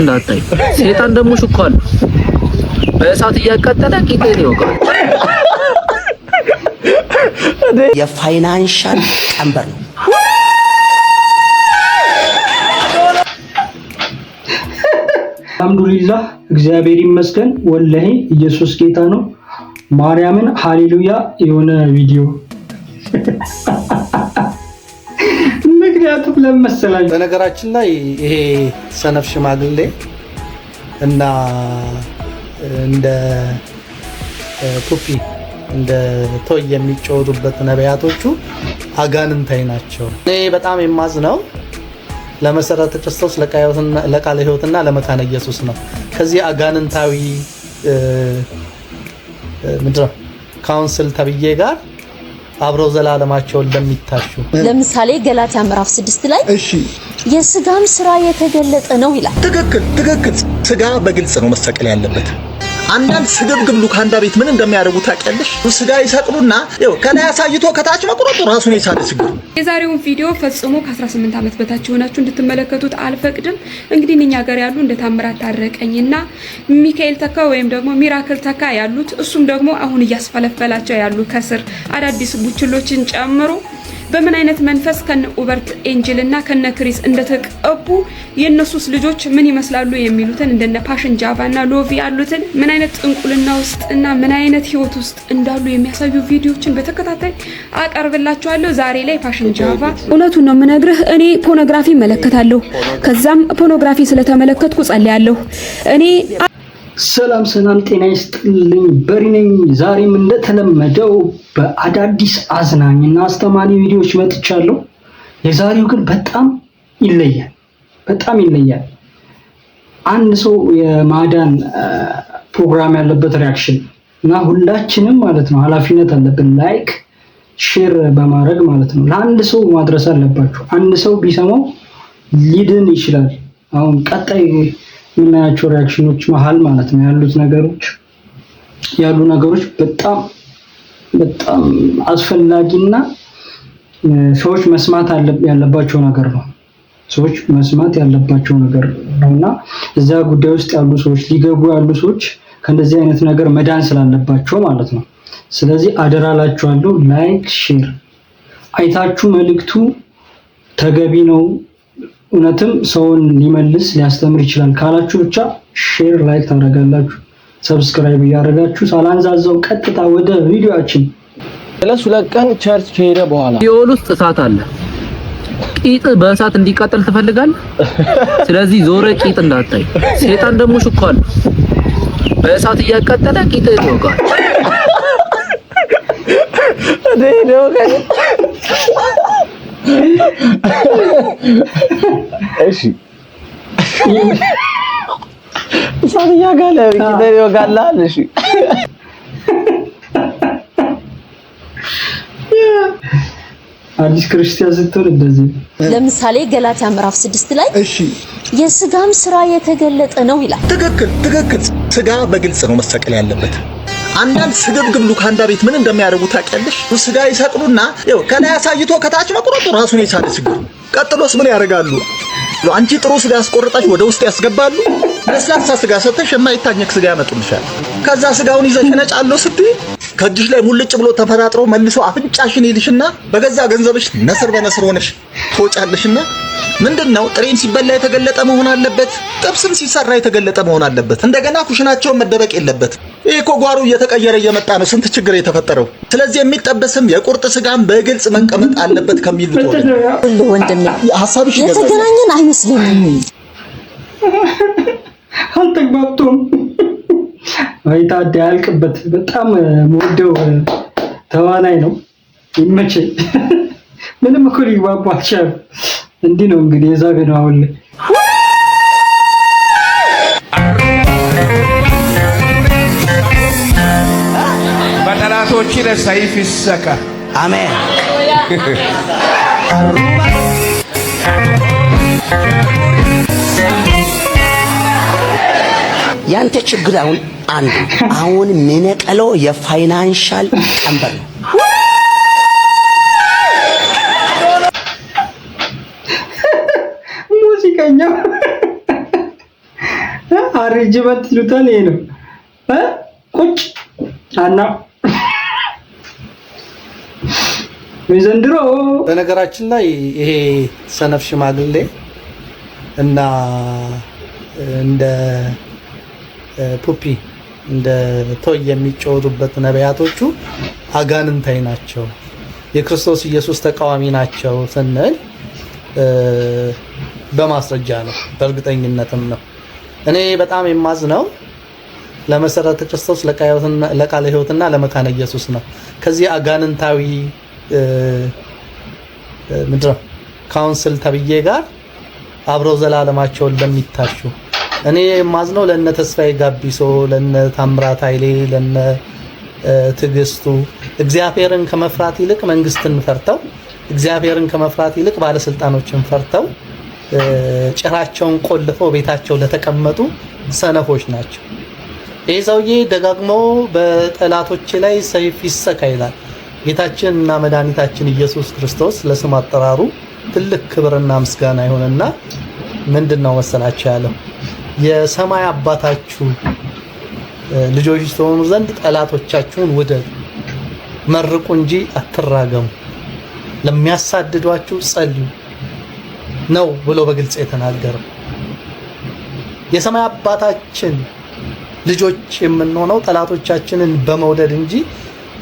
እንዳታይ ሰይጣን ደግሞ ሽኳል በእሳት እያቃጠለ ቂጤን ይወጋል። የፋይናንሻል ቀንበር ነው። አልሐምዱሊላህ እግዚአብሔር ይመስገን። ወላሂ ኢየሱስ ጌታ ነው። ማርያምን ሃሌሉያ የሆነ ቪዲዮ ምክንያቱም ለመሰላኝ በነገራችን ላይ ይሄ ሰነፍ ሽማግሌ እና እንደ ቱፒ እንደ ቶይ የሚጫወቱበት ነቢያቶቹ አጋንንታይ ናቸው። እኔ በጣም የማዝነው ለመሰረተ ክርስቶስ ለቃለ ሕይወትና ለመካነ ኢየሱስ ነው። ከዚህ አጋንንታዊ ምድር ካውንስል ተብዬ ጋር አብረው ዘላለማቸውን ለሚታሹ ለምሳሌ ገላትያ ምዕራፍ 6 ላይ እሺ የስጋም ስራ የተገለጠ ነው ይላል። ትክክል። ስጋ በግልጽ ነው መሰቀል ያለበት። አንዳንድ ስግብግብ ሉካንዳ ቤት ምን እንደሚያደርጉ ታውቂያለሽ? ስጋ ይሰቅሉና ይኸው ከላይ አሳይቶ ከታች መቁረጡ ራሱን የቻለ ችግር። የዛሬውን ቪዲዮ ፈጽሞ ከ18 ዓመት በታች ሆናችሁ እንድትመለከቱት አልፈቅድም። እንግዲህ እኛ ጋር ያሉ እንደ ታምራት ታረቀኝና ሚካኤል ተካ ወይም ደግሞ ሚራክል ተካ ያሉት እሱም ደግሞ አሁን እያስፈለፈላቸው ያሉ ከስር አዳዲስ ቡችሎችን ጨምሮ በምን አይነት መንፈስ ከነ ኡበርት ኤንጅልና ከነ ክሪስ እንደተቀቡ የነሱስ ልጆች ምን ይመስላሉ የሚሉትን እንደነ ፓሽን ጃቫና ሎቪ ያሉትን ምን አይነት ጥንቁልና ውስጥና ምን አይነት ህይወት ውስጥ እንዳሉ የሚያሳዩ ቪዲዮዎችን በተከታታይ አቀርብላችኋለሁ። ዛሬ ላይ ፓሽን ጃቫ እውነቱን ነው የምነግርህ፣ እኔ ፖርኖግራፊ እመለከታለሁ። ከዛም ፖርኖግራፊ ስለተመለከትኩ ጸልያለሁ። እኔ ሰላም ጤና ይስጥልኝ። በሪ ነኝ። ዛሬም እንደተለመደው በአዳዲስ አዝናኝና አስተማሪ ቪዲዮዎች መጥቻለሁ። የዛሬው ግን በጣም ይለያል። አንድ ሰው የማዳን ፕሮግራም ያለበት ሪአክሽን እና ሁላችንም ማለት ነው ኃላፊነት አለብን። ላይክ ሼር በማድረግ ማለት ነው ለአንድ ሰው ማድረስ አለባችሁ። አንድ ሰው ቢሰማው ሊድን ይችላል። አሁን ቀጣይ የምናያቸው ሪአክሽኖች መሃል ማለት ነው ያሉ ነገሮች በጣም አስፈላጊና ሰዎች መስማት ያለባቸው ነገር ነው። ነውና እዛ ጉዳይ ውስጥ ያሉ ሰዎች ሊገቡ ያሉ ሰዎች ከእንደዚህ አይነት ነገር መዳን ስላለባቸው ማለት ነው። ስለዚህ አደራላችኋለሁ፣ ላይክ ሼር አይታችሁ መልእክቱ ተገቢ ነው እውነትም ሰውን ሊመልስ ሊያስተምር ይችላል ካላችሁ ብቻ ሼር ላይክ ታደርጋላችሁ፣ ሰብስክራይብ ያደርጋችሁ። ሳላንዛዛው ቀጥታ ወደ ቪዲዮአችን። ለሁለት ቀን ቸርች ከሄደ በኋላ ሲኦል ውስጥ እሳት አለ። ቂጥ በእሳት እንዲቃጠል ትፈልጋለህ? ስለዚህ ዞረ ቂጥ እንዳታይ። ሰይጣን ደግሞ ሽኳል በእሳት እያቃጠለ ቂጥ ይወጋል። እሺ ሳንያ ጋለ ኪደር ይወጋላል። እሺ አዲስ ክርስቲያን ስትሆን እንደዚህ ለምሳሌ ገላትያ ምዕራፍ 6 ላይ እሺ የስጋም ስራ የተገለጠ ነው ይላል። ትክክል። ስጋ በግልጽ ነው መሰቀል ያለበት። አንዳንድ ስግብግብ ሉካንዳ ቤት ምን እንደሚያደርጉ ታውቂያለሽ? ስጋ ይሰቅሉና ይኸው ከላይ አሳይቶ ከታች መቁረጡ ራሱን የቻለ ችግር። ቀጥሎስ ምን ያደርጋሉ? አንቺ ጥሩ ስጋ ያስቆርጣሽ ወደ ውስጥ ያስገባሉ። ለስላሳ ስጋ ሰጥተሽ የማይታኘክ ስጋ ያመጡልሻል። ከዛ ስጋውን ይዘሽ ነጫለው ስትይ ከእጅሽ ላይ ሙልጭ ብሎ ተፈራጥሮ መልሶ አፍንጫሽን ይልሽና በገዛ ገንዘብሽ ነስር በነስር ሆነሽ ትወጫለሽና ምንድነው ጥሬም ሲበላ የተገለጠ መሆን አለበት፣ ጥብስም ሲሰራ የተገለጠ መሆን አለበት። እንደገና ኩሽናቸውን መደበቅ የለበት። ይሄ እኮ ጓሩ እየተቀየረ እየመጣ ነው ስንት ችግር የተፈጠረው። ስለዚህ የሚጠበስም የቁርጥ ስጋም በግልጽ መቀመጥ አለበት ከሚሉት ወንድሜ ሐሳብሽ የተገናኘን አይመስልኝም። አልተግባብቶም አይታደ ያልቅበት በጣም ወደው ተዋናይ ነው። ይመቸኝ። ምንም እኮ ሊግባቡ አልቻሉም። እንዲህ ነው እንግዲህ የዛሬ ነው። አሁን በጠላቶች ለሰይፍ ይሰካ። አሜን። ያንተ ችግር አሁን የሚነቀለው የፋይናንሻል ቀንበር ነው። ሙዚቀኛ አሬንጅመንት ይሉታል። ይሄ ነው ቁጭ አና ዘንድሮ። በነገራችን ላይ ይሄ ሰነፍ ሽማግሌ እና እንደ ፑፒ እንደ ቶይ የሚጮሩበት ነቢያቶቹ አጋንንታይ ናቸው፣ የክርስቶስ ኢየሱስ ተቃዋሚ ናቸው ስንል በማስረጃ ነው፣ በእርግጠኝነትም ነው። እኔ በጣም የማዝነው ለመሰረተ ክርስቶስ ለቃለ ሕይወትና ለመካነ ኢየሱስ ነው። ከዚህ አጋንንታዊ ምድር ካውንስል ተብዬ ጋር አብረው ዘላለማቸውን ለሚታሹ እኔ የማዝነው ለነ ተስፋዬ ጋቢሶ፣ ለነ ታምራት ኃይሌ፣ ለነ ትዕግስቱ እግዚአብሔርን ከመፍራት ይልቅ መንግስትን ፈርተው፣ እግዚአብሔርን ከመፍራት ይልቅ ባለስልጣኖችን ፈርተው ጭራቸውን ቆልፈው ቤታቸው ለተቀመጡ ሰነፎች ናቸው። ይህ ሰውዬ ደጋግሞ በጠላቶች ላይ ሰይፍ ይሰካ ይላል። ጌታችን እና መድኃኒታችን ኢየሱስ ክርስቶስ ለስም አጠራሩ ትልቅ ክብርና ምስጋና ይሁንና ምንድነው መሰላችሁ ያለው? የሰማይ አባታችሁ ልጆች ትሆኑ ዘንድ ጠላቶቻችሁን ውደዱ፣ መርቁ እንጂ አትራገሙ፣ ለሚያሳድዷችሁ ጸልዩ ነው ብሎ በግልጽ የተናገረው። የሰማይ አባታችን ልጆች የምንሆነው ጠላቶቻችንን በመውደድ እንጂ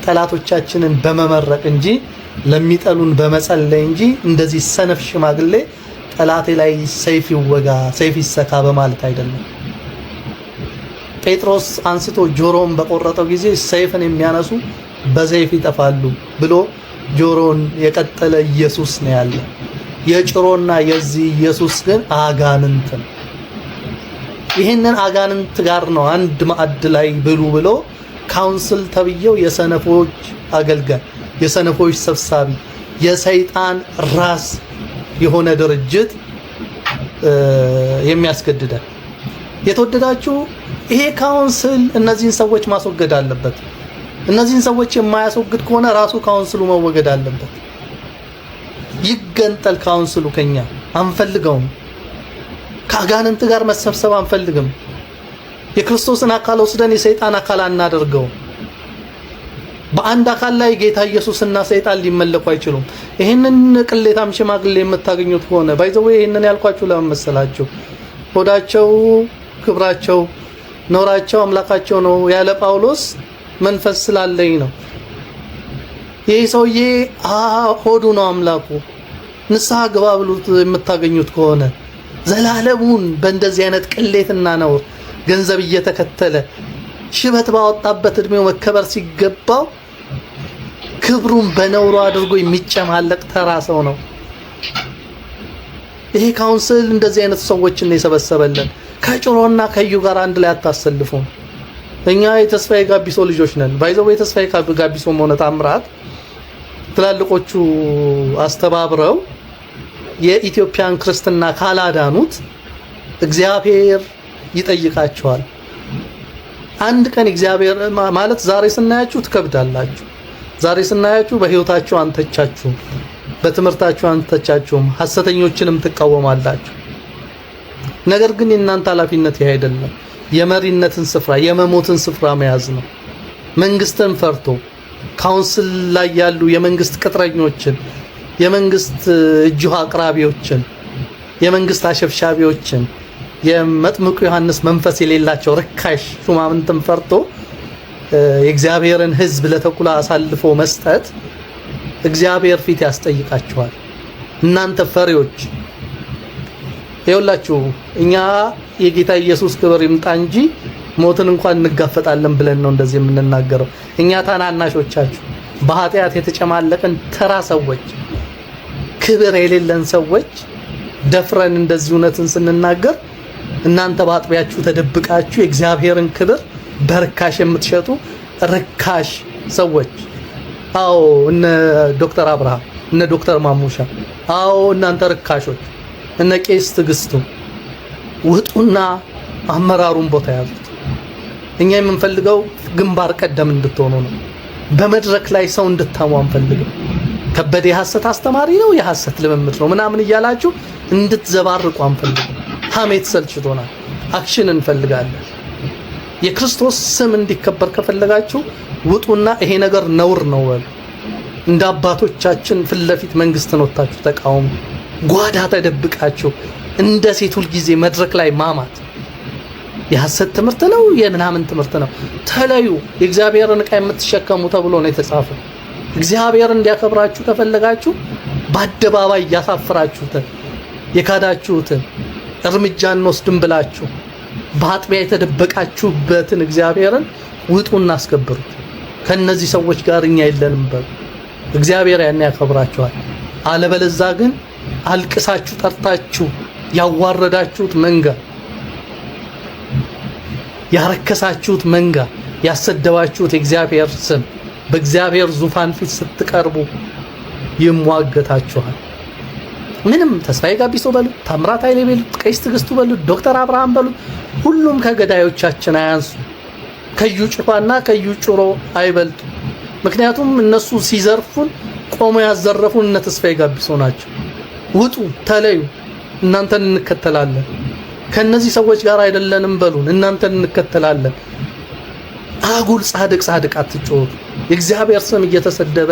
ጠላቶቻችንን በመመረቅ እንጂ ለሚጠሉን በመጸለይ እንጂ እንደዚህ ሰነፍ ሽማግሌ ጠላቴ ላይ ሰይፍ ይወጋ ሰይፍ ይሰካ በማለት አይደለም። ጴጥሮስ አንስቶ ጆሮውን በቆረጠው ጊዜ ሰይፍን የሚያነሱ በሰይፍ ይጠፋሉ ብሎ ጆሮውን የቀጠለ ኢየሱስ ነው ያለ። የጭሮና የዚህ ኢየሱስ ግን አጋንንት ነው። ይህንን አጋንንት ጋር ነው አንድ ማዕድ ላይ ብሉ ብሎ ካውንስል ተብየው የሰነፎች አገልጋይ፣ የሰነፎች ሰብሳቢ፣ የሰይጣን ራስ የሆነ ድርጅት የሚያስገድዳል። የተወደዳችሁ ይሄ ካውንስል እነዚህን ሰዎች ማስወገድ አለበት። እነዚህን ሰዎች የማያስወግድ ከሆነ ራሱ ካውንስሉ መወገድ አለበት። ይገንጠል ካውንስሉ። ከኛ አንፈልገውም። ከአጋንንት ጋር መሰብሰብ አንፈልግም። የክርስቶስን አካል ወስደን የሰይጣን አካል አናደርገው። በአንድ አካል ላይ ጌታ ኢየሱስና ሰይጣን ሊመለኩ አይችሉም። ይሄንን ቅሌታም ሽማግሌ የምታገኙት ከሆነ ባይዘው ይሄንን ያልኳችሁ ለምን መሰላችሁ? ሆዳቸው ክብራቸው፣ ኖራቸው አምላካቸው ነው ያለ ጳውሎስ መንፈስ ስላለኝ ነው። ይሄ ሰውዬ ሆዱ ነው አምላኩ። ንስሐ ግባ ብሉት የምታገኙት ከሆነ ዘላለሙን በእንደዚህ አይነት ቅሌትና ነውር ገንዘብ እየተከተለ ሽበት ባወጣበት እድሜው መከበር ሲገባው ክብሩን በነውሩ አድርጎ የሚጨማለቅ ተራ ሰው ነው። ይሄ ካውንስል እንደዚህ አይነት ሰዎችን የሰበሰበልን። ከጭሮና ከዩ ጋር አንድ ላይ አታሰልፉም። እኛ የተስፋዬ ጋቢሶ ልጆች ነን። ባይዘው የተስፋዬ ጋቢሶ ሆነ ታምራት ትላልቆቹ አስተባብረው የኢትዮጵያን ክርስትና ካላዳኑት እግዚአብሔር ይጠይቃቸዋል። አንድ ቀን እግዚአብሔር ማለት ዛሬ ስናያችሁ ትከብዳላችሁ። ዛሬ ስናያችሁ በህይወታችሁ አንተቻችሁ፣ በትምህርታችሁ አንተቻችሁም፣ ሐሰተኞችንም ትቃወማላችሁ። ነገር ግን የእናንተ ኃላፊነት ይሄ አይደለም። የመሪነትን ስፍራ የመሞትን ስፍራ መያዝ ነው። መንግስትን ፈርቶ ካውንስል ላይ ያሉ የመንግስት ቅጥረኞችን፣ የመንግስት እጅ አቅራቢዎችን፣ የመንግስት አሸብሻቢዎችን፣ የመጥምቁ ዮሐንስ መንፈስ የሌላቸው ርካሽ ሹማምንትን ፈርቶ የእግዚአብሔርን ሕዝብ ለተኩላ አሳልፎ መስጠት እግዚአብሔር ፊት ያስጠይቃቸዋል። እናንተ ፈሪዎች ይኸውላችሁ፣ እኛ የጌታ ኢየሱስ ክብር ይምጣ እንጂ ሞትን እንኳን እንጋፈጣለን ብለን ነው እንደዚህ የምንናገረው። እኛ ታናናሾቻችሁ በኃጢአት የተጨማለቀን ተራ ሰዎች፣ ክብር የሌለን ሰዎች ደፍረን እንደዚህ እውነትን ስንናገር እናንተ በአጥቢያችሁ ተደብቃችሁ የእግዚአብሔርን ክብር በርካሽ የምትሸጡ ርካሽ ሰዎች። አዎ እነ ዶክተር አብርሃም፣ እነ ዶክተር ማሙሻ፣ አዎ እናንተ ርካሾች፣ እነ ቄስ ትዕግስቱ ውጡና አመራሩን ቦታ ያዙት። እኛ የምንፈልገው ግንባር ቀደም እንድትሆኑ ነው። በመድረክ ላይ ሰው እንድታሙ አንፈልግም። ከበደ የሐሰት አስተማሪ ነው፣ የሐሰት ልምምድ ነው ምናምን እያላችሁ እንድትዘባርቁ አንፈልግም። ሐሜት ሰልችቶናል። አክሽን እንፈልጋለን። የክርስቶስ ስም እንዲከበር ከፈለጋችሁ ውጡና ይሄ ነገር ነውር ነው በሉ። እንደ አባቶቻችን ፊት ለፊት መንግስትን ወጣችሁ ተቃውሙ። ጓዳ ተደብቃችሁ እንደ ሴት ሁል ጊዜ መድረክ ላይ ማማት የሐሰት ትምህርት ነው፣ የምናምን ትምህርት ነው። ተለዩ። የእግዚአብሔርን ዕቃ የምትሸከሙ ተብሎ ነው የተጻፈው። እግዚአብሔር እንዲያከብራችሁ ከፈለጋችሁ በአደባባይ ያሳፍራችሁትን የካዳችሁትን እርምጃ እንወስድም ብላችሁ በአጥቢያ የተደበቃችሁበትን እግዚአብሔርን ውጡና አስከብሩት። ከነዚህ ሰዎች ጋር እኛ የለንም በሉ። እግዚአብሔር ያን ያከብራችኋል። አለበለዛ ግን አልቅሳችሁ ጠርታችሁ ያዋረዳችሁት መንጋ፣ ያረከሳችሁት መንጋ፣ ያሰደባችሁት የእግዚአብሔር ስም በእግዚአብሔር ዙፋን ፊት ስትቀርቡ ይሟገታችኋል። ምንም ተስፋዬ ጋቢሶ በሉ፣ ታምራት ኃይሌ በሉ፣ ቀሲስ ትዕግስቱ በሉ፣ ዶክተር አብርሃም በሉ፣ ሁሉም ከገዳዮቻችን አያንሱ። ከዩ ጭፋና ከዩ ጩሮ አይበልጡ። ምክንያቱም እነሱ ሲዘርፉን ቆመው ያዘረፉን እነ ተስፋዬ ጋቢሶ ናቸው። ውጡ፣ ተለዩ፣ እናንተን እንከተላለን። ከነዚህ ሰዎች ጋር አይደለንም በሉን፣ እናንተን እንከተላለን። አጉል ጻድቅ አትጮቱ። የእግዚአብሔር ስም እየተሰደበ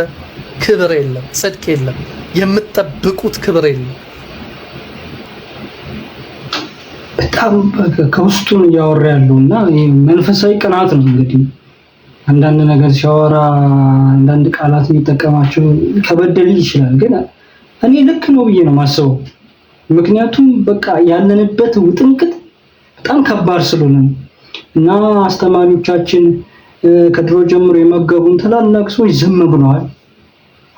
ክብር የለም፣ ጽድቅ የለም፣ የምትጠብቁት ክብር የለም። በጣም ከውስጡን እያወራ ያለውና ይሄ መንፈሳዊ ቅናት ነው። እንግዲህ አንዳንድ ነገር ሲያወራ አንዳንድ ቃላት የሚጠቀማቸው ከበደል ይችላል፣ ግን እኔ ልክ ነው ብዬ ነው ማስበው። ምክንያቱም በቃ ያለንበት ውጥንቅጥ በጣም ከባድ ስለሆነ እና አስተማሪዎቻችን ከድሮ ጀምሮ የመገቡን ታላላቅ ሰዎች ዝም ብለዋል።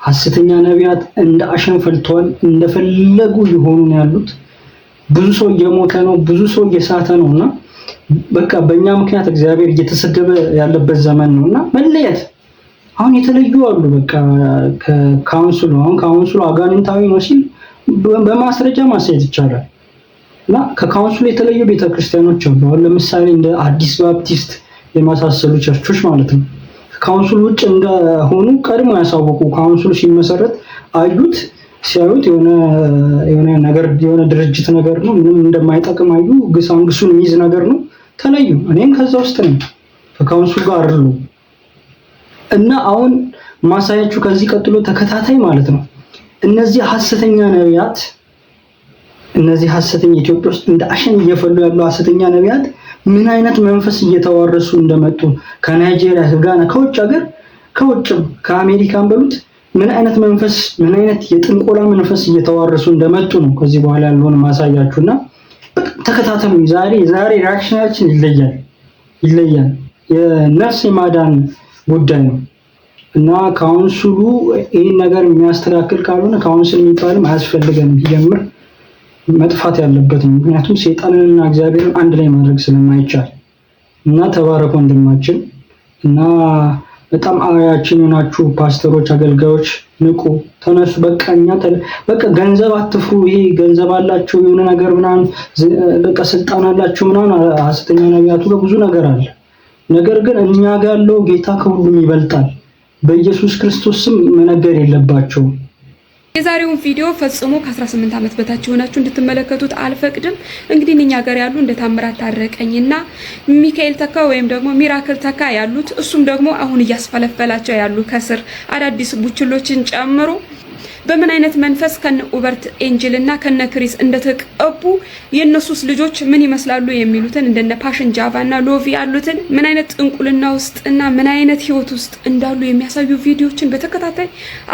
ሐሰተኛ ነቢያት እንደ አሸን ፈልተዋል። እንደፈለጉ ይሆኑ ነው ያሉት። ብዙ ሰው እየሞተ ነው፣ ብዙ ሰው እየሳተ ነውና በቃ በእኛ ምክንያት እግዚአብሔር እየተሰደበ ያለበት ዘመን ነውና መለየት አሁን የተለዩ አሉ። በቃ ከካውንስሉ ካውንስሉ አጋንንታዊ ነው ሲል በማስረጃ ማሳየት ይቻላል። እና ከካውንስሉ የተለዩ ቤተክርስቲያኖች አሉ። አሁን ለምሳሌ እንደ አዲስ ባፕቲስት የማሳሰሉ ቸርቾች ማለት ነው። ካውንስሉ ውጭ እንደሆኑ ቀድሞ ያሳወቁ፣ ካውንስሉ ሲመሰረት አዩት፣ ሲያዩት የሆነ ድርጅት ነገር ነው፣ ምንም እንደማይጠቅም አዩ፣ ግሳንግሱን የሚይዝ ነገር ነው፣ ተለዩ። እኔም ከዛ ውስጥ ነኝ፣ ከካውንስሉ ጋር አይደሉ። እና አሁን ማሳያችሁ ከዚህ ቀጥሎ ተከታታይ ማለት ነው እነዚህ ሐሰተኛ ነቢያት፣ እነዚህ ሐሰተኛ ኢትዮጵያ ውስጥ እንደ አሸን እየፈሉ ያሉ ሐሰተኛ ነቢያት ምን አይነት መንፈስ እየተዋረሱ እንደመጡ ከናይጄሪያ፣ ከጋና፣ ከውጭ ሀገር ከውጭም ከአሜሪካን በሉት ምን አይነት መንፈስ ምን አይነት የጥንቆላ መንፈስ እየተዋረሱ እንደመጡ ነው ከዚህ በኋላ ያለውን ማሳያችሁና ተከታተሉ። ዛሬ ሪአክሽናችን ይለያል። የነፍስ የማዳን ጉዳይ ነው እና ካውንስሉ ይህን ነገር የሚያስተካክል ካልሆነ ካውንስል የሚባልም አያስፈልገንም፣ ቢጀምር መጥፋት ያለበት ነው። ምክንያቱም ሰይጣንንና እግዚአብሔርን አንድ ላይ ማድረግ ስለማይቻል እና ተባረኩ ወንድማችን። እና በጣም አያችን የሆናችሁ ፓስተሮች፣ አገልጋዮች ንቁ፣ ተነሱ። በቃ ገንዘብ አትፍሩ። ይሄ ገንዘብ አላቸው የሆነ ነገር ምናምን በቃ ስልጣን አላቸው ምናምን ሐሰተኛ ነቢያቱ ብዙ ነገር አለ። ነገር ግን እኛ ጋር ያለው ጌታ ከሁሉም ይበልጣል። በኢየሱስ ክርስቶስ ስም መነገር የለባቸውም። የዛሬውን ቪዲዮ ፈጽሞ ከ18 ዓመት በታች ሆናችሁ እንድትመለከቱት አልፈቅድም። እንግዲህ እኛ ጋር ያሉ እንደ ታምራት ታረቀኝና ሚካኤል ተካ ወይም ደግሞ ሚራክል ተካ ያሉት እሱም ደግሞ አሁን እያስፈለፈላቸው ያሉ ከስር አዳዲስ ቡችሎችን ጨምሮ በምን አይነት መንፈስ ከነ ኡበርት ኤንጅል እና ከነ ክሪስ እንደተቀቡ የነሱስ ልጆች ምን ይመስላሉ የሚሉትን እንደነ ፓሽን ጃቫ እና ሎቪ ያሉትን ምን አይነት ጥንቁልና ውስጥ እና ምን አይነት ህይወት ውስጥ እንዳሉ የሚያሳዩ ቪዲዮችን በተከታታይ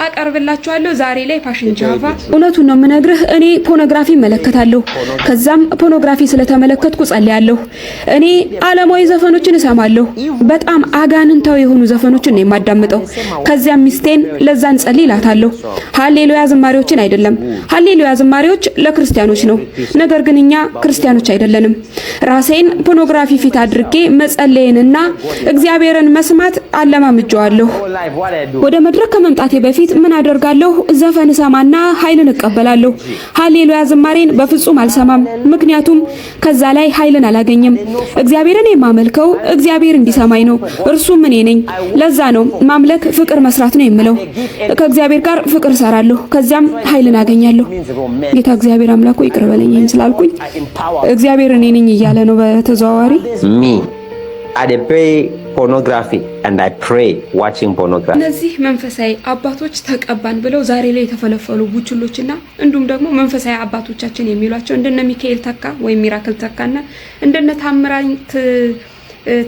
አቀርብላችኋለሁ። ዛሬ ላይ ፓሽን ጃቫ እውነቱን ነው የምነግርህ፣ እኔ ፖርኖግራፊ እመለከታለሁ። ከዛም ፖርኖግራፊ ስለተመለከትኩ ጸልያለሁ። እኔ ዓለማዊ ዘፈኖችን እሰማለሁ። በጣም አጋንንታዊ የሆኑ ዘፈኖችን ነው የማዳምጠው። ከዚያም ሚስቴን ለዛን ጸልይላታለሁ። ሃሌሉያ ዝማሬዎችን አይደለም። ሃሌሉያ ዝማሬዎች ለክርስቲያኖች ነው። ነገር ግን እኛ ክርስቲያኖች አይደለንም። ራሴን ፖርኖግራፊ ፊት አድርጌ መጸለይንና እግዚአብሔርን መስማት አለማምጄዋለሁ። ወደ መድረክ ከመምጣቴ በፊት ምን አደርጋለሁ? ዘፈን ሰማና ኃይልን እቀበላለሁ። ሃሌሉያ ዝማሬን በፍጹም አልሰማም፣ ምክንያቱም ከዛ ላይ ኃይልን አላገኝም። እግዚአብሔርን የማመልከው እግዚአብሔር እንዲሰማኝ ነው፣ እርሱም እኔ ነኝ። ለዛ ነው ማምለክ ፍቅር መስራት ነው የምለው። ከእግዚአብሔር ጋር ፍቅር ሰራለሁ። እጸልያለሁ፣ ከዚያም ኃይልን አገኛለሁ። ጌታ እግዚአብሔር አምላኩ ይቅር በለኝ ስላልኩኝ እግዚአብሔር እኔ ነኝ እያለ ነው በተዘዋዋሪ። I pray pornography and I pray watching pornography. እነዚህ መንፈሳዊ አባቶች ተቀባን ብለው ዛሬ ላይ የተፈለፈሉ ቡችሎችና እንዲሁም ደግሞ መንፈሳዊ አባቶቻችን የሚሏቸው እንደነ ሚካኤል ተካ ወይም ሚራክል ተካና እንደነ ታምራት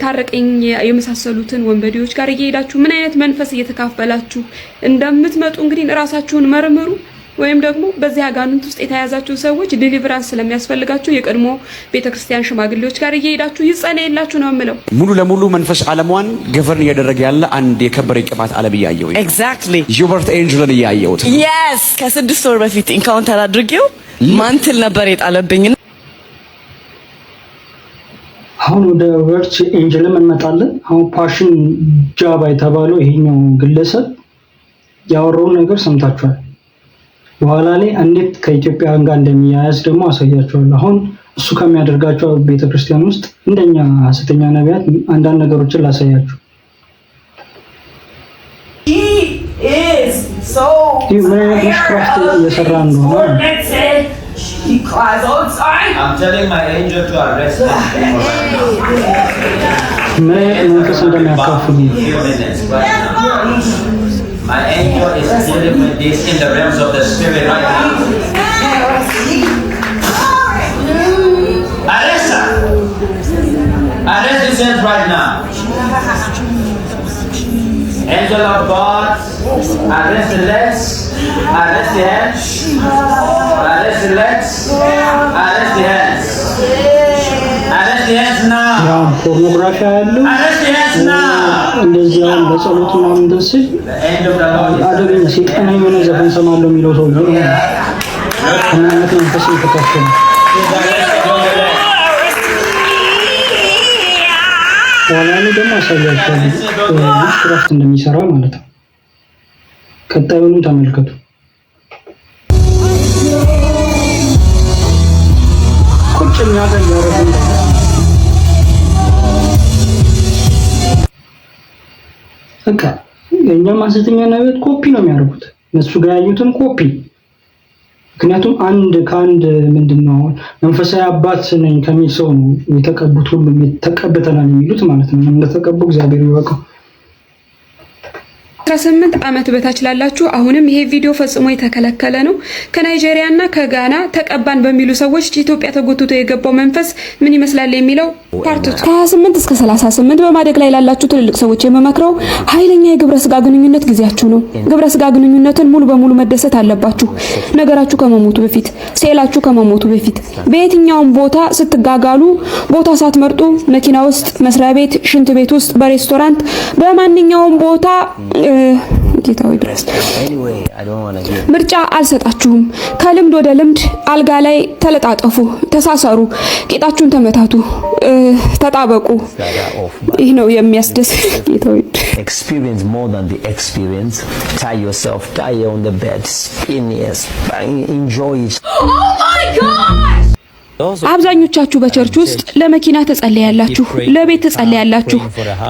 ታረቀኝ የመሳሰሉትን ወንበዴዎች ጋር እየሄዳችሁ ምን አይነት መንፈስ እየተካፈላችሁ እንደምትመጡ እንግዲህ ራሳችሁን መርምሩ። ወይም ደግሞ በዚህ አጋንንት ውስጥ የተያዛችሁ ሰዎች ዲሊቨራንስ ስለሚያስፈልጋችሁ የቀድሞ ቤተክርስቲያን ሽማግሌዎች ጋር እየሄዳችሁ ይጸለይላችሁ ነው የምለው። ሙሉ ለሙሉ መንፈስ ዓለሟን ገቨርን እያደረገ ያለ አንድ የከበረ ቅባት ዓለም እያየው ኤግዛክትሊ ዩበርት ኤንጀልን እያየሁት yes ከ6 ወር በፊት ኢንካውንተር አድርጌው ማንትል ነበር የጣለብኝ። አሁን ወደ ወርች ኤንጀል እንመጣለን። አሁን ፓሽን ጃባ የተባለው ይሄኛው ግለሰብ ያወራውን ነገር ሰምታችኋል። በኋላ ላይ እንዴት ከኢትዮጵያ ጋር እንደሚያያዝ ደግሞ አሳያችኋለሁ። አሁን እሱ ከሚያደርጋቸው ቤተክርስቲያን ውስጥ እንደኛ ሐሰተኛ ነቢያት አንዳንድ ነገሮችን ላሳያችሁ። ይህ ምን አይነት መስክራፍት እየሰራ እንደሆነ ምን አይነት መንፈስ እንደሚያካፍሉ My angel is dealing with this in the realms of the spirit right now. Arrest her! Arrest this hand right now. Angel of God, arrest the legs, arrest the hands, arrest the legs, arrest the hands. Arrest the hands now. ያው ፖርኖግራፊ ያለው እንደዚህ አሁን በጸሎት ምናምን ደስ አደገኛ ሰይጣን የሆነ ዘፈን ሰማለው የሚለው ሰው ነው። እናንተ መንፈስ ይተካፈል ዋላኔ ደግሞ አሳያችኋለሁ መስክራፍት እንደሚሰራ ማለት ነው። ቀጣዩን ተመልከቱ። ቁጭኛ ጋር ያረጋል በቃ የኛ ሐሰተኛ ነቢያት ኮፒ ነው የሚያደርጉት እነሱ ጋር ያዩትን ኮፒ። ምክንያቱም ከአንድ ምንድነው መንፈሳዊ አባት ነኝ ከሚል ሰው ነው የተቀቡት ሁሉ ተቀብተናል የሚሉት ማለት ነው። እንደተቀቡ እግዚአብሔር ይወቀው። 18 ዓመት በታች ላላችሁ አሁንም ይሄ ቪዲዮ ፈጽሞ የተከለከለ ነው። ከናይጄሪያና ከጋና ተቀባን በሚሉ ሰዎች ኢትዮጵያ ተጎትቶ የገባው መንፈስ ምን ይመስላል የሚለው ፓርት 28 እስከ 38 በማደግ ላይ ላላችሁ ትልልቅ ሰዎች የምመክረው ኃይለኛ የግብረ ስጋ ግንኙነት ጊዜያችሁ ነው። ግብረ ስጋ ግንኙነትን ሙሉ በሙሉ መደሰት አለባችሁ። ነገራችሁ ከመሞቱ በፊት፣ ሴላችሁ ከመሞቱ በፊት በየትኛውም ቦታ ስትጋጋሉ ቦታ ሳትመርጡ መኪና ውስጥ፣ መስሪያ ቤት፣ ሽንት ቤት ውስጥ፣ በሬስቶራንት፣ በማንኛውም ቦታ ጌታው ድረስ ምርጫ አልሰጣችሁም። ከልምድ ወደ ልምድ አልጋ ላይ ተለጣጠፉ፣ ተሳሰሩ፣ ቂጣችሁን ተመታቱ፣ ተጣበቁ። ይህ ነው የሚያስደስት ጌታው። Experience more than the experience. Tie yourself, tie on the bed, spin, yes, enjoy it. Oh my God! አብዛኞቻችሁ በቸርች ውስጥ ለመኪና ተጸልያላችሁ፣ ለቤት ተጸልያላችሁ፣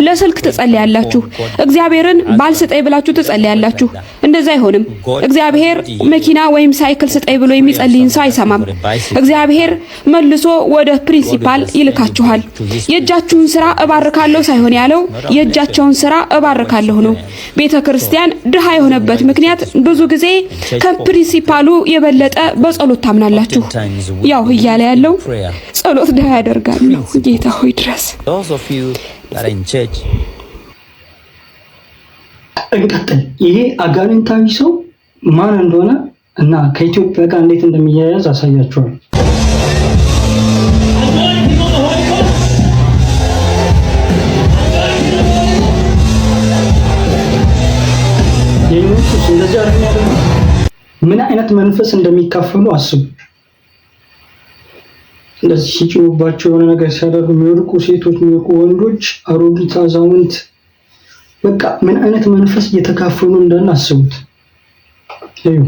ለስልክ ተጸልያላችሁ፣ እግዚአብሔርን ባል ስጠይ ብላችሁ ተጸልያላችሁ። እንደዛ አይሆንም። እግዚአብሔር መኪና ወይም ሳይክል ስጠይ ብሎ የሚጸልይን ሰው አይሰማም። እግዚአብሔር መልሶ ወደ ፕሪንሲፓል ይልካችኋል። የእጃችሁን ስራ እባርካለሁ ሳይሆን ያለው የእጃቸውን ስራ እባርካለሁ ነው። ቤተክርስቲያን ድሃ የሆነበት ምክንያት ብዙ ጊዜ ከፕሪንሲፓሉ የበለጠ በጸሎት ታምናላችሁ። ያው እያለ ያለው ጸሎት ድሃ ያደርጋል ነው። ጌታ ሆይ ድረስ እንቀጥል። ይሄ አጋንንታዊ ሰው ማን እንደሆነ እና ከኢትዮጵያ ጋር እንዴት እንደሚያያዝ አሳያችኋለሁ። የዩቱብ እንደዚህ አይነት ምን አይነት መንፈስ እንደሚካፈሉ አስቡ። እንደዚህ ሲጮህባቸው የሆነ ነገር ሲያደርጉ የሚወድቁ ሴቶች፣ የሚወድቁ ወንዶች፣ አሮጊት፣ አዛውንት በቃ ምን አይነት መንፈስ እየተካፈሉ እንዳለ አስቡት። እዩ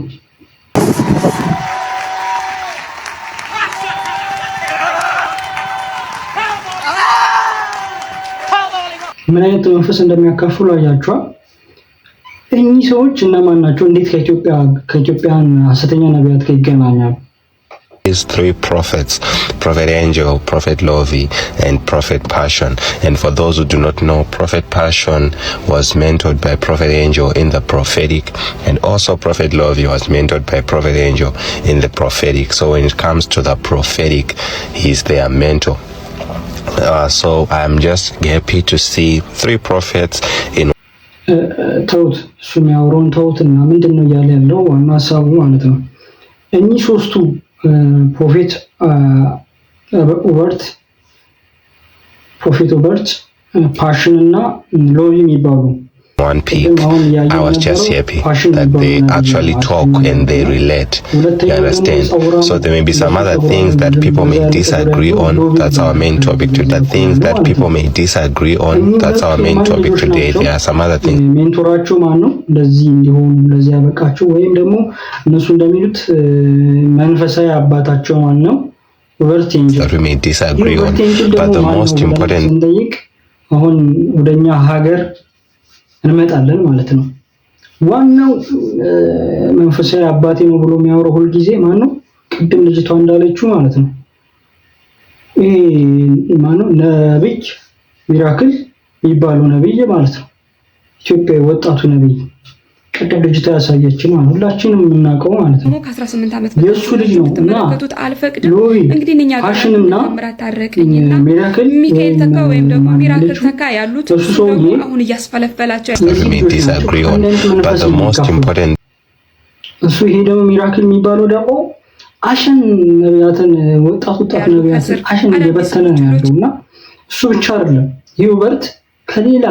ምን አይነት መንፈስ እንደሚያካፍሉ አያችኋል። እኚህ ሰዎች እነማን ናቸው? እንዴት ከኢትዮጵያን ሐሰተኛ ነቢያት ጋር ይገናኛሉ? Is 3 prophets, Prophet Angel, Prophet Lovi, and Prophet Passion. And for those who do not know, Prophet Passion was mentored by Prophet Angel in the prophetic, and also Prophet Lovi was mentored by Prophet Angel in the prophetic. So when it comes to the prophetic, he's their mentor. So I'm just happy to see 3 prophets in ተውት፣ እሱ የሚያወራውን ተውትና ምንድን ነው እያለ ያለው ዋና ሀሳቡ ማለት ነው። እኚህ ሶስቱ ፕሮፌት ኦበርት፣ ፓሽን እና ሎቪ የሚባሉ 1 peak. I was just happy that they actually talk and they relate. You understand? So there may be some other things that people may disagree on. That's our main topic today. The things that people may disagree on. That's our main topic today. There are some other things. ሜንቶራቸው ማን ነው? ለዚህ እንዲሆኑ ለዚህ ያበቃቸው ወይም ደግሞ እነሱ እንደሚሉት መንፈሳዊ አባታቸው ማን ነው? ኦቨርት ኤንጅል that we may disagree on. But the most important አሁን ወደኛ ሀገር እንመጣለን ማለት ነው። ዋናው መንፈሳዊ አባቴ ነው ብሎ የሚያወራው ሁሉ ጊዜ ማን ነው? ቅድም ልጅቷ እንዳለችው ማለት ነው። ይሄ ማን ነው? ነብይ ሚራክል የሚባለው ነብይ ማለት ነው። ኢትዮጵያ ወጣቱ ነብይ ቅድም ልጅቷ ያሳየችን ማለት ሁላችንም የምናውቀው ማለት ነው። ከ18 ዓመት የሱ ልጅ ነው እና አልፈቅድም እንግዲህ እኛ ፓሽንና ታረቀኝና ሚካኤል ተካ ወይም ደግሞ ሚራክል ተካ ያሉት አሁን እያስፈለፈላቸው እሱ ይሄ ደግሞ ሚራክል የሚባለው ደግሞ አሸን ነቢያትን ወጣት ነቢያትን አሸን እየበተነ ነው ያለውና እሱ ብቻ አይደለም። ሂውበርት ከሌላ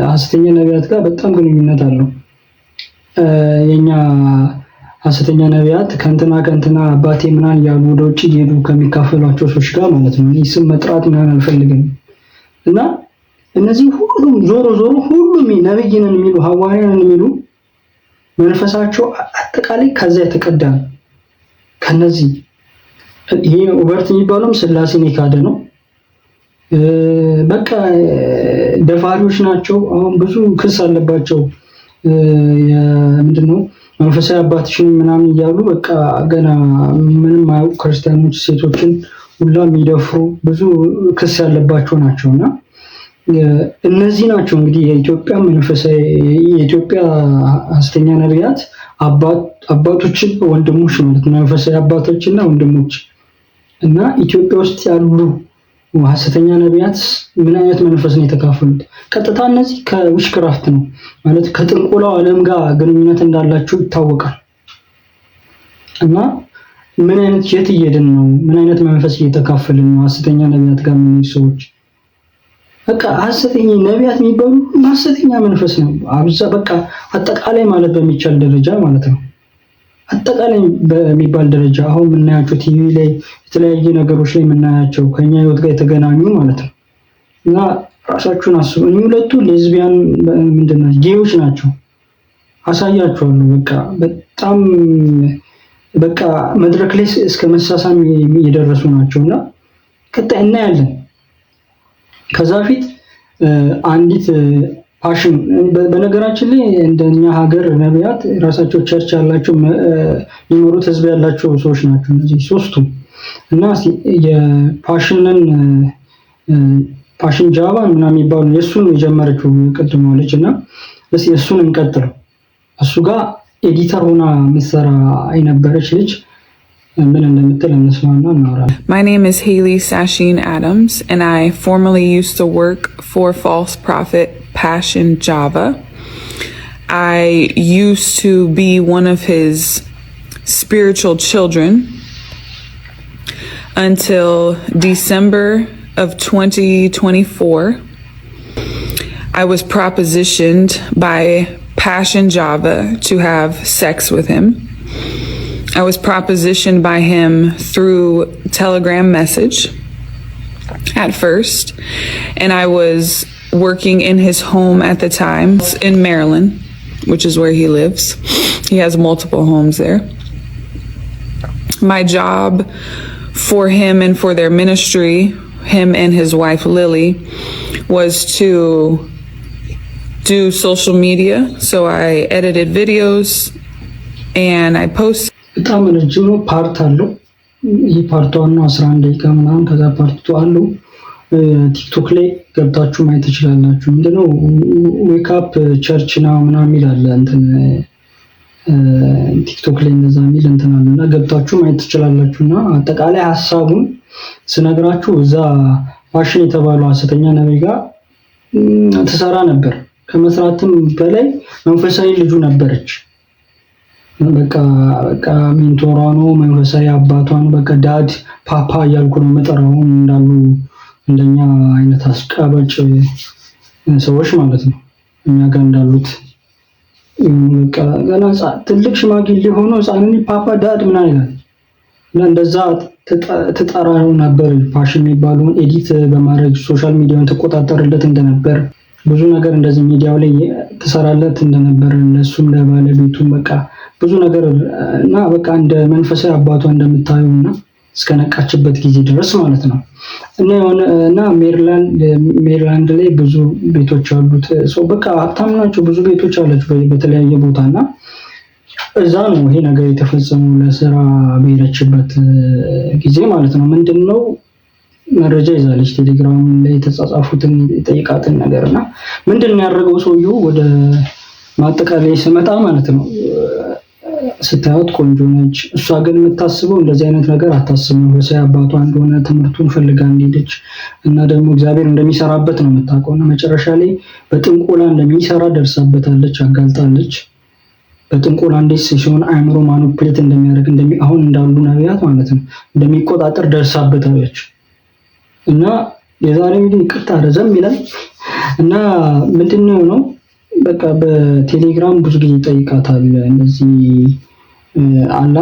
ሐሰተኛ ነቢያት ጋር በጣም ግንኙነት አለው። የኛ ሐሰተኛ ነቢያት ከንትና አባቴ ምናን ያሉ ወደ ውጭ እየሄዱ ከሚካፈሏቸው ሰዎች ጋር ማለት ነው። እኔ ስም መጥራት ምናምን አልፈልግም እና እነዚህ ሁሉም ዞሮ ሁሉም ነብይንን የሚሉ ሐዋርያንን የሚሉ መንፈሳቸው አጠቃላይ ከዛ የተቀዳ ነው። ከነዚህ ይሄ ኦቨርት የሚባለውም ስላሴን የካደ ነው። በቃ ደፋሪዎች ናቸው። አሁን ብዙ ክስ አለባቸው። ምንድነው መንፈሳዊ አባትሽን ምናምን እያሉ በቃ ገና ምንም አያውቁ ክርስቲያኖች ሴቶችን ሁላ የሚደፍሩ ብዙ ክስ ያለባቸው ናቸውና እነዚህ ናቸው እንግዲህ የኢትዮጵያ መንፈሳዊ የኢትዮጵያ ሐሰተኛ ነቢያት አባቶችን ወንድሞች ማለት ነው። መንፈሳዊ አባቶችና ወንድሞች እና ኢትዮጵያ ውስጥ ያሉ ሐሰተኛ ነቢያት ምን አይነት መንፈስ ነው የተካፈሉት? ቀጥታ እነዚህ ከዊችክራፍት ነው ማለት ከጥንቆላው ዓለም ጋር ግንኙነት እንዳላቸው ይታወቃል። እና ምን አይነት የት እየሄድን ነው? ምን አይነት መንፈስ እየተካፈልን ነው? ሐሰተኛ ነቢያት ጋር ምን ሰዎች በቃ ሐሰተኛ ነቢያት የሚባሉ ሐሰተኛ መንፈስ ነው። በቃ አጠቃላይ ማለት በሚቻል ደረጃ ማለት ነው። አጠቃላይ በሚባል ደረጃ አሁን የምናያቸው ቲቪ ላይ የተለያየ ነገሮች ላይ የምናያቸው ከኛ ህይወት ጋር የተገናኙ ማለት ነው። እና ራሳችሁን አስቡ። እኔ ሁለቱ ሌዝቢያን ምንድነው ጌዮች ናቸው። አሳያችኋለሁ። በቃ በጣም በቃ መድረክ ላይ እስከ መሳሳም እየደረሱ ናቸውና ቀጣይ እናያለን። ከዛ ፊት አንዲት ፓሽን በነገራችን ላይ እንደኛ ሀገር ነቢያት ራሳቸው ቸርች ያላቸው የሚኖሩት ህዝብ ያላቸው ሰዎች ናቸው እነዚህ ሶስቱ። እና ፓሽን ጃቫ ምናምን የሚባሉ የእሱን የጀመረችው ቅድመው ልጅ እና እስኪ እሱን እንቀጥለው። እሱ ጋር ኤዲተር ሆና ምሰራ የነበረች ልጅ ምን እንደምትል እንስማና እናወራለን። My name is Haley Sasheen Adams and I formerly used to work for false prophet Passion Java. I used to be one of his spiritual children until December of 2024. I was propositioned by Passion Java to have sex with him. I was propositioned by him through Telegram message at first, and I was working in his home at the time in Maryland, which is where he lives. He has multiple homes there. My job for him and for their ministry, him and his wife Lily, was to do social media. So I edited videos and I post. በጣም ረጅም ፓርት አለው። ይህ ፓርቱ ነው 11 ደቂቃ ምናምን። ከዛ ፓርቱ አለው ቲክቶክ ላይ ገብታችሁ ማየት ትችላላችሁ። ምንድነው ዌክ አፕ ቸርች ነው ምናምን ይላል እንትን ቲክቶክ ላይ እንደዛ የሚል እንትን አለና ገብታችሁ ማየት ትችላላችሁና አጠቃላይ ሐሳቡን ስነግራችሁ እዛ ፋሽን የተባለው ሐሰተኛ ነብይ ጋር ተሰራ ነበር። ከመስራትም በላይ መንፈሳዊ ልጁ ነበረች። በቃ ሜንቶሯ ነው፣ መንፈሳዊ አባቷ ነው። በቃ ዳድ ፓፓ እያልኩ ነው መጠራው እንዳሉ እንደኛ አይነት አስቃባጭ ሰዎች ማለት ነው እኛ ጋር እንዳሉት በቃ ገና ትልቅ ሽማግሌ ሆኖ ህፃን ፓፓ ዳድ ምናምን ይላል እና እንደዛ ተጣራው ነበር። ፋሽን የሚባለውን ኤዲት በማድረግ ሶሻል ሚዲያውን ተቆጣጣርለት እንደነበር ብዙ ነገር እንደዚህ ሚዲያው ላይ ተሰራለት እንደነበር እነሱም ለባለቤቱም በቃ ብዙ ነገር እና በቃ እንደ መንፈሳዊ አባቷ እንደምታዩና እስከነቃችበት ጊዜ ድረስ ማለት ነው። እና ሜሪላንድ ላይ ብዙ ቤቶች አሉት። ሰው በቃ ሀብታም ናቸው። ብዙ ቤቶች አላቸው በተለያየ ቦታና እዛ ነው ይሄ ነገር የተፈጸመው ለስራ በሄደችበት ጊዜ ማለት ነው። ምንድነው መረጃ ይዛለች ቴሌግራም ላይ የተጻጻፉትን የጠይቃትን ነገርና ምንድነው ያደረገው ሰውየው ወደ ማጠቃለያ ሲመጣ ማለት ነው። ስታዩት ቆንጆ ነች። እሷ ግን የምታስበው እንደዚህ አይነት ነገር አታስብም። ወሳይ አባቷ እንደሆነ ትምህርቱን ፈልጋ እንደሄደች እና ደግሞ እግዚአብሔር እንደሚሰራበት ነው የምታውቀውና መጨረሻ ላይ በጥንቆላ እንደሚሰራ ደርሳበታለች፣ አጋልጣለች። በጥንቆላ እንዴት ሲሆን አእምሮ ማኒፑሌት እንደሚያደርግ አሁን እንዳሉ ነቢያት ማለት ነው እንደሚቆጣጠር ደርሳበታለች። እና የዛሬ ቪዲዮ ይቅርታ ረዘም ይላል እና ምንድነው ነው በቃ በቴሌግራም ብዙ ጊዜ ጠይቃታል እንደዚህ አላ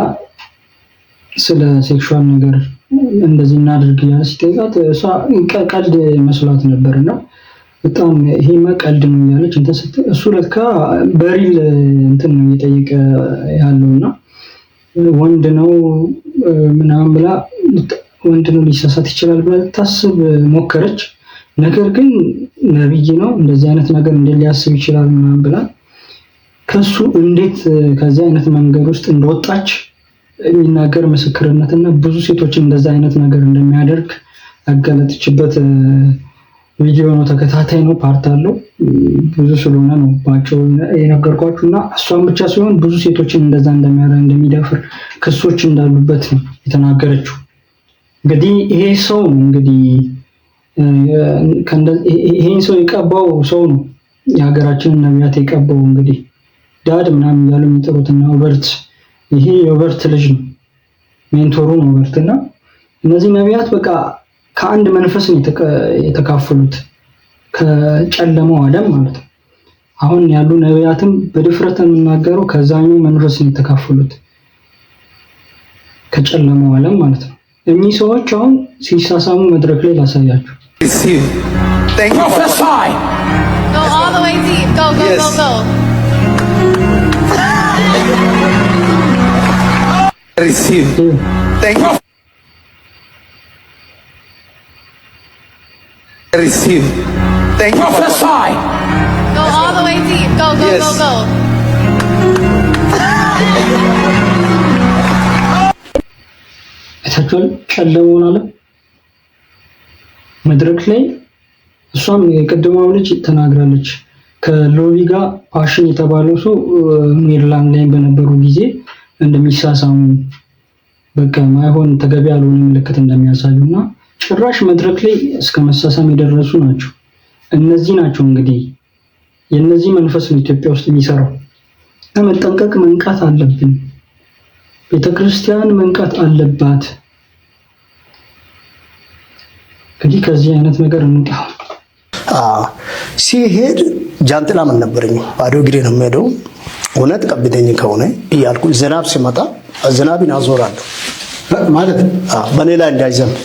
ስለ ሴክሹዋል ነገር እንደዚህ እናድርግ ያለ ሲጠይቃት እሷ ቀልድ መስሏት ነበርና በጣም ይሄማ ቀልድ ነው ያለች እንትን ስትል እሱ ለካ በሪል እንትን ነው እየጠየቀ ያለውና ወንድ ነው ምናምን ብላ ወንድ ነው ሊሳሳት ይችላል ብላ ታስብ ሞከረች። ነገር ግን ነብይ ነው እንደዚህ አይነት ነገር ሊያስብ ይችላል ምናምን ብላ ከሱ እንዴት ከዚህ አይነት መንገድ ውስጥ እንደወጣች የሚናገር ምስክርነትና ብዙ ሴቶች እንደዛ አይነት ነገር እንደሚያደርግ ያጋለጠችበት ቪዲዮ ነው። ተከታታይ ነው፣ ፓርት አለው። ብዙ ስለሆነ ነው ባጭሩ የነገርኳችሁና እሷን ብቻ ሳይሆን ብዙ ሴቶችን እንደዛ እንደሚያደርግ እንደሚደፍር ክሶች እንዳሉበት ነው የተናገረችው። እንግዲህ ይሄ ሰው እንግዲህ ይሄን ሰው የቀባው ሰው ነው የሀገራችንን ነቢያት የቀባው። እንግዲህ ዳድ ምናምን ያሉ የሚጠሩትና ኦበርት ይሄ የኦበርት ልጅ ነው፣ ሜንቶሩ ነው ኦበርትና እነዚህ ነቢያት በቃ ከአንድ መንፈስ ነው የተካፈሉት ከጨለማው ዓለም ማለት ነው። አሁን ያሉ ነቢያትም በድፍረት የምናገረው ከዛኛው መንፈስ ነው የተካፈሉት ከጨለማው ዓለም ማለት ነው። እኚህ ሰዎች አሁን ሲሳሳሙ መድረክ ላይ ላሳያችሁ። Thank you. Prophesy. Go all the way deep. Go, go, yes. Go, go. Receive. Thank you. Receive. Thank you. Prophesy. Go all the way deep. Go, go, yes. Go, go. እታችኋል ጨለማውን አለ መድረክ ላይ እሷም የቀደመው ልጅ ተናግራለች። ከሎቪ ጋር ፋሽን የተባለው ሰው ሜሪላንድ ላይ በነበሩ ጊዜ እንደሚሳሳሙ በቃ ማይሆን ተገቢ ያልሆነ ምልክት እንደሚያሳዩና ጭራሽ መድረክ ላይ እስከ መሳሳም የደረሱ ናቸው። እነዚህ ናቸው እንግዲህ የነዚህ መንፈስ ነው ኢትዮጵያ ውስጥ የሚሰራው። መጠንቀቅ መንቃት አለብን። ቤተክርስቲያን መንቃት አለባት። እንግዲህ ከዚህ አይነት ነገር እንውጣ። ሲሄድ ጃንጥላ ምን ነበረኝ ባዶ እግሬ ነው የምሄደው። እውነት ቀብተኝ ከሆነ እያልኩ ዝናብ ሲመጣ ዝናብን አዞራለሁ ማለት በኔ ላይ እንዳይዘንብ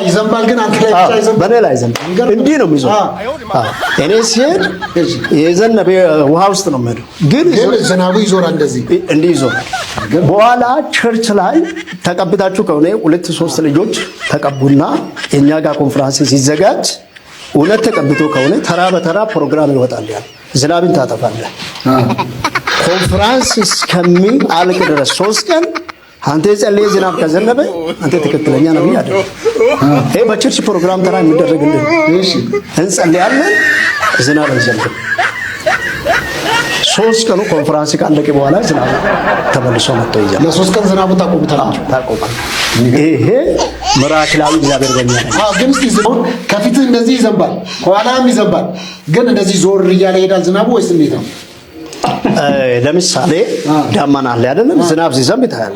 ይዘንባል ግን አንተ ላይ አይዘንብ በኔ ላይ አይዘንብ እንዲህ ነው የሚዞር። እኔ ሲሄድ የዘነበ ውሃ ውስጥ ነው የምሄደው፣ ግን ዝናቡ ይዞራል እንደዚህ እንዲህ ይዞራል። በኋላ ቸርች ላይ ተቀብታችሁ ከሆነ 2-3 ልጆች ተቀቡና የኛ ጋር ኮንፈረንስ ሲዘጋጅ እውነት ተቀብቶ ከሆነ ተራ በተራ ፕሮግራም ይወጣል። ዝናብን ታጠፋለህ። ኮንፈረንስ እስከሚያልቅ ድረስ 3 ቀን አንተ ጸልይ፣ ዝናብ ከዘነበ አንተ ትክክለኛ ነብይ አይደለም። ይሄ በቸርች ፕሮግራም ተራ የሚደረግልን። እሺ እንጸልያለን፣ ዝናብ አይዘንብም። 3 ቀኑ ኮንፈረንስ ካለቀ በኋላ ዝናብ ተመልሶ መጥቶ ይዛል። ለ3 ቀን ዝናቡ ታቆሙታላችሁ። ይሄ ምራክላዊ እግዚአብሔር በእኛ ነው። ግን እስቲ ዝናቡ ከፊትህ እንደዚህ ይዘንባል፣ ከኋላም ይዘንባል። ግን እንደዚህ ዞር እያለ ይሄዳል ዝናቡ ወይስ እንዴት ነው? ለምሳሌ ዳመና አለ አይደለም? ዝናብ ሲዘንብ ይታያል።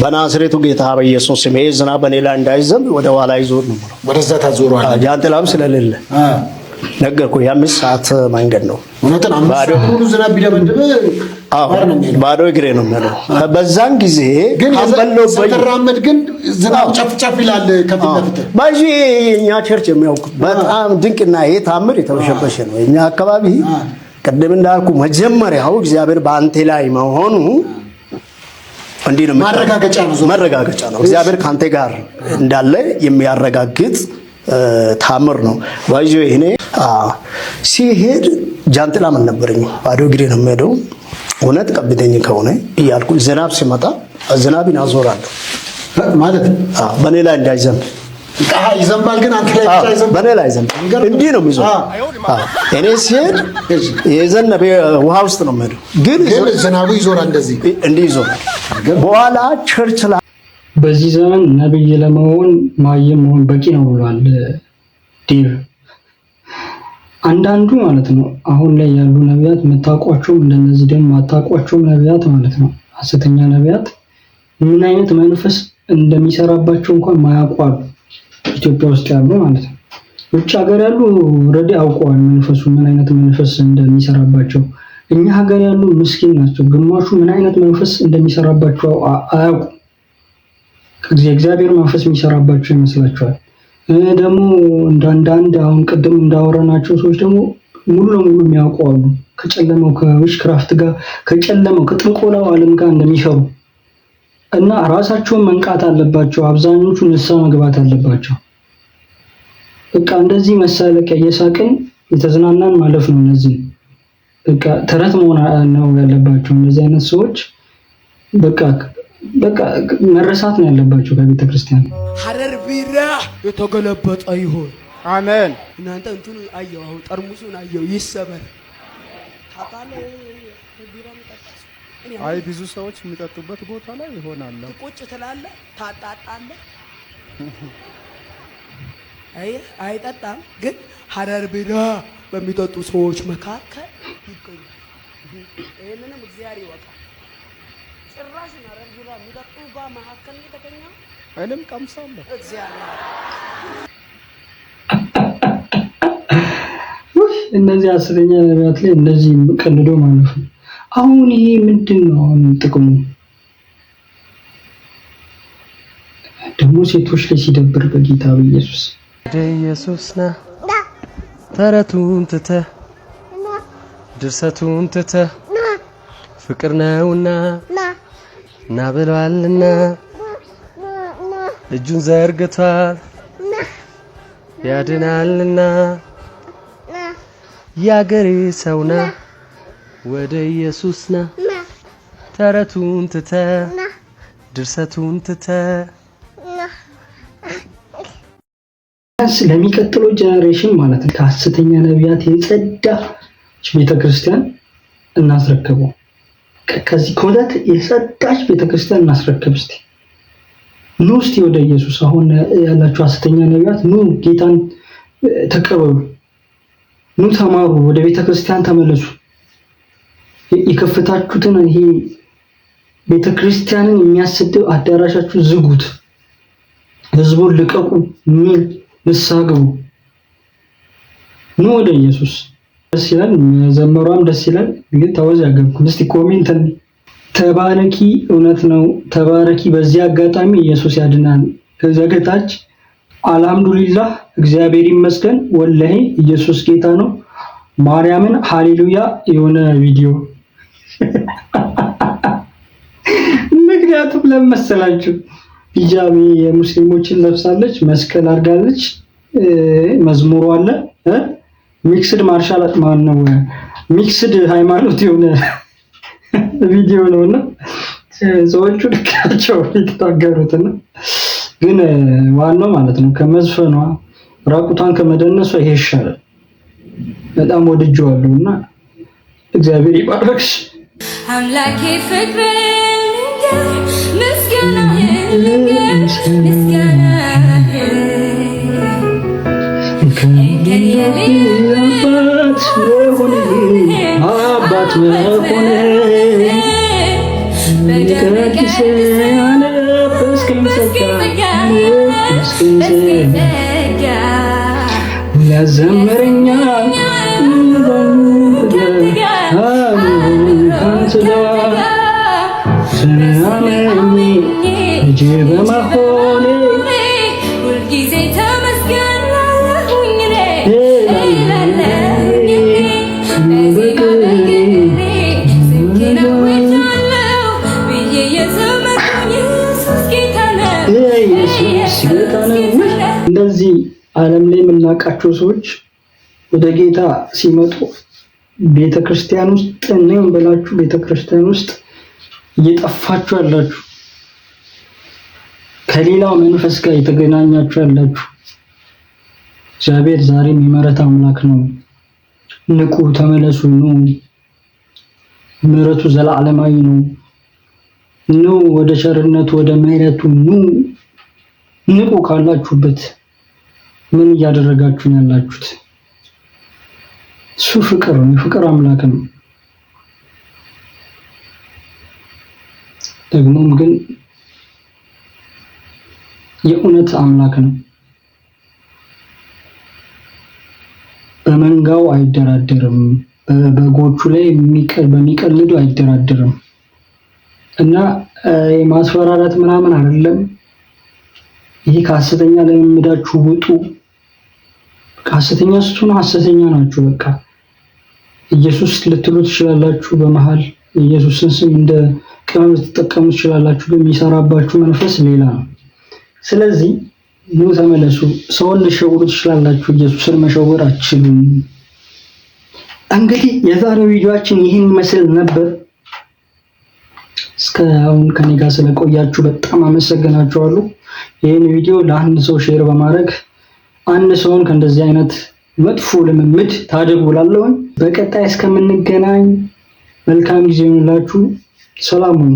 በናዝሬቱ ጌታ በኢየሱስ ስም ይሄ ዝናብ በኔ ላይ እንዳይዘንብ ወደ ኋላ ይዞር ነው። ወደዛ ታዞረዋል። ጃንጥላም ስለሌለ ነገርኩ። የ5 ሰዓት መንገድ ነው። እውነትን ሙሉ ዝናብ ቢደበድብ ባዶ እግሬ ነው የሚለው። በዛን ጊዜ ግን ስትራመድ ግን ዝናብ ጨፍጨፍ ይላል ከፊት ለፊት። ባጂ እኛ ቸርች የሚያውቁ በጣም ድንቅና ይሄ ታምር የተበሸበሸ ነው። እኛ አካባቢ ቀደም እንዳልኩ መጀመሪያው እግዚአብሔር በአንተ ላይ መሆኑ እንዲህ ነው፣ ማረጋገጫ ነው። እግዚአብሔር ካንተ ጋር እንዳለ የሚያረጋግጥ ታምር ነው። ባይዞ እኔ ሲሄድ ጃንጥላ ምን ነበረኝ፣ ባዶ እግሬ ነው የምሄደው። እውነት ቀብተኝ ከሆነ እያልኩ ዝናብ ሲመጣ ዝናብን አዞራለሁ ማለት በኔ ላይ እንዳይዘንብ ይዘንባል። ግን አንተ ላይ አይዘንብ፣ በኔ ላይ አይዘንብ። እንዲህ ነው የሚዞር። እኔ ሲሄድ የዘነበ ውሃ ውስጥ ነው የምሄደው፣ ግን ዝናቡ ይዞራል። እንደዚህ እንዲህ ይዞራል። በኋላ ቸርች ላይ በዚህ ዘመን ነብይ ለመሆን ማየም መሆን በቂ ነው ብሏል ዴቭ። አንዳንዱ ማለት ነው አሁን ላይ ያሉ ነቢያት የምታውቋቸውም እንደነዚህ ደግሞ ማታውቋቸውም ነቢያት ማለት ነው ሐሰተኛ ነቢያት ምን አይነት መንፈስ እንደሚሰራባቸው እንኳን ማያውቋሉ። ኢትዮጵያ ውስጥ ያሉ ማለት ነው። ውጭ ሀገር ያሉ ኦልሬዲ አውቀዋል መንፈሱ ምን አይነት መንፈስ እንደሚሰራባቸው። እኛ ሀገር ያሉ ምስኪን ናቸው። ግማሹ ምን አይነት መንፈስ እንደሚሰራባቸው አያውቁም። እግዚአብሔር መንፈስ የሚሰራባቸው ይመስላቸዋል። ደግሞ እንዳንዳንድ አሁን ቅድም እንዳወራናቸው ሰዎች ደግሞ ሙሉ ለሙሉ የሚያውቁ አሉ። ከጨለመው ከዊሽ ክራፍት ጋር ከጨለመው ከጥንቆላው ዓለም ጋር እንደሚሰሩ እና ራሳቸውን መንቃት አለባቸው። አብዛኞቹ ንስሐ መግባት አለባቸው። በቃ እንደዚህ መሳለቂያ እየሳቅን የተዝናናን ማለፍ ነው። እነዚህ በቃ ተረት መሆን ነው ያለባቸው። እነዚህ አይነት ሰዎች በቃ መረሳት ነው ያለባቸው ከቤተ ክርስቲያን። ሐረር ቢራ የተገለበጠ ይሁን። አሜን። እናንተ እንትን አየው፣ አሁን ጠርሙሱን አየው፣ ይሰበር። አይ ብዙ ሰዎች የሚጠጡበት ቦታ ላይ ይሆናል። ቁጭ ትላለህ፣ ታጣጣለህ። አይጠጣም፣ ግን ሐረር ቢራ በሚጠጡ ሰዎች መካከል ይገኛል። ይሄንንም እግዚአብሔር ይወቃል። ጭራሽ ሐረር ቢራ የሚጠጡ ጋር መካከል የተገኘው አይንም ቀምሳለሁ እግዚአብሔር። እነዚህ ሐሰተኛ ነቢያት ላይ እንደዚህ ቀልዶ ማለፍ ነው። አሁን ይሄ ምንድነው ጥቅሙ? ደግሞ ሴቶች ላይ ሲደብር በጌታ በኢየሱስ ወደ ኢየሱስ ና ተረቱን ትተህ ድርሰቱን ትተህ ፍቅር ነውና ና ብሏልና እጁን ዘርግቷል ያድናልና ያገሬ ሰው ና ወደ ኢየሱስ ና ተረቱን ትተህ ድርሰቱን ትተህ ለሚቀጥለው ጄኔሬሽን ማለት ነው ከሐሰተኛ ነቢያት የጸዳች ቤተክርስቲያን እናስረክበው። ከዚህ ኮለት የጸዳች ቤተክርስቲያን እናስረክብ። እስቲ ኑ እስቲ ወደ ኢየሱስ። አሁን ያላችሁ ሐሰተኛ ነቢያት ኑ ጌታን ተቀበሉ፣ ኑ ተማሩ፣ ወደ ቤተክርስቲያን ተመለሱ። የከፈታችሁትን ይሄ ቤተክርስቲያንን የሚያስደው አዳራሻችሁ ዝጉት፣ ህዝቡን ልቀቁ፣ ንስሐ ግቡ፣ ኑ ወደ ኢየሱስ። ደስ ይላል፣ መዘመሯም ደስ ይላል። ግን ተወዛገብኩ። እስቲ ኮሜንት ተባረኪ፣ እውነት ነው ተባረኪ። በዚህ አጋጣሚ ኢየሱስ ያድናል። ከዛ ገታች አልሐምዱሊላህ እግዚአብሔር ይመስገን፣ ወላሂ ኢየሱስ ጌታ ነው፣ ማርያምን ሃሌሉያ የሆነ ቪዲዮ ምክንያቱም ለመሰላችሁ ሂጃብ የሙስሊሞችን ለብሳለች፣ መስቀል አድርጋለች፣ መዝሙሩ አለ። ሚክስድ ማርሻል አርት ነው ሚክስድ ሃይማኖት የሆነ ቪዲዮ ነውና ሰዎቹ ልካቸው ይታገሩትና ግን ዋናው ማለት ነው ከመዝፈኗ ራቁቷን ከመደነሷ ይሄ ይሻላል። በጣም ወድጄዋለሁና እግዚአብሔር ይባርክሽ። አምላኬ ፍቅርን ምስጋና አባት መሆኔ በደረቀ ያዘምረኛል ልጅ በመሆኔ ሁልጊዜ ተመስገን ላለሁኝ እንደዚህ ዓለም ላይ የምናውቃቸው ሰዎች ወደ ጌታ ሲመጡ ቤተክርስቲያን ውስጥ ነው ብላችሁ ቤተክርስቲያን ውስጥ እየጠፋችሁ ያላችሁ ከሌላው መንፈስ ጋር የተገናኛችሁ ያላችሁ እግዚአብሔር ዛሬም የምህረት አምላክ ነው። ንቁ፣ ተመለሱ ነው። ምህረቱ ዘላለማዊ ነው። ኑ ወደ ቸርነቱ ወደ ምህረቱ ኑ። ንቁ ካላችሁበት ምን እያደረጋችሁ ነው ያላችሁት? እሱ ፍቅር ነው፣ የፍቅር አምላክ ነው። ደግሞም ግን የእውነት አምላክ ነው። በመንጋው አይደራደርም፣ በበጎቹ ላይ በሚቀልዱ አይደራደርም። እና የማስፈራራት ምናምን አይደለም። ይሄ ከሐሰተኛ ልምምዳችሁ ውጡ። ከሐሰተኛ ስትሆኑ ሐሰተኛ ናችሁ። በቃ ኢየሱስ ልትሉ ትችላላችሁ። በመሃል ኢየሱስን ስም እንደ ቅመም ልትጠቀሙ ትችላላችሁ። ግን የሚሰራባችሁ መንፈስ ሌላ ነው። ስለዚህ ኑ ተመለሱ። ሰውን ልትሸውሩ ትችላላችሁ፣ ኢየሱስን መሸወር አትችሉም። እንግዲህ የዛሬው ቪዲዮአችን ይህን ይመስል ነበር። እስካሁን ከኔ ጋር ስለቆያችሁ በጣም አመሰግናችኋለሁ። ይህን ቪዲዮ ለአንድ ሰው ሼር በማድረግ አንድ ሰውን ከእንደዚህ አይነት መጥፎ ልምምድ ታደጉላለሁ። በቀጣይ እስከምንገናኝ መልካም ጊዜ ይሁንላችሁ። ሰላም ሁኑ።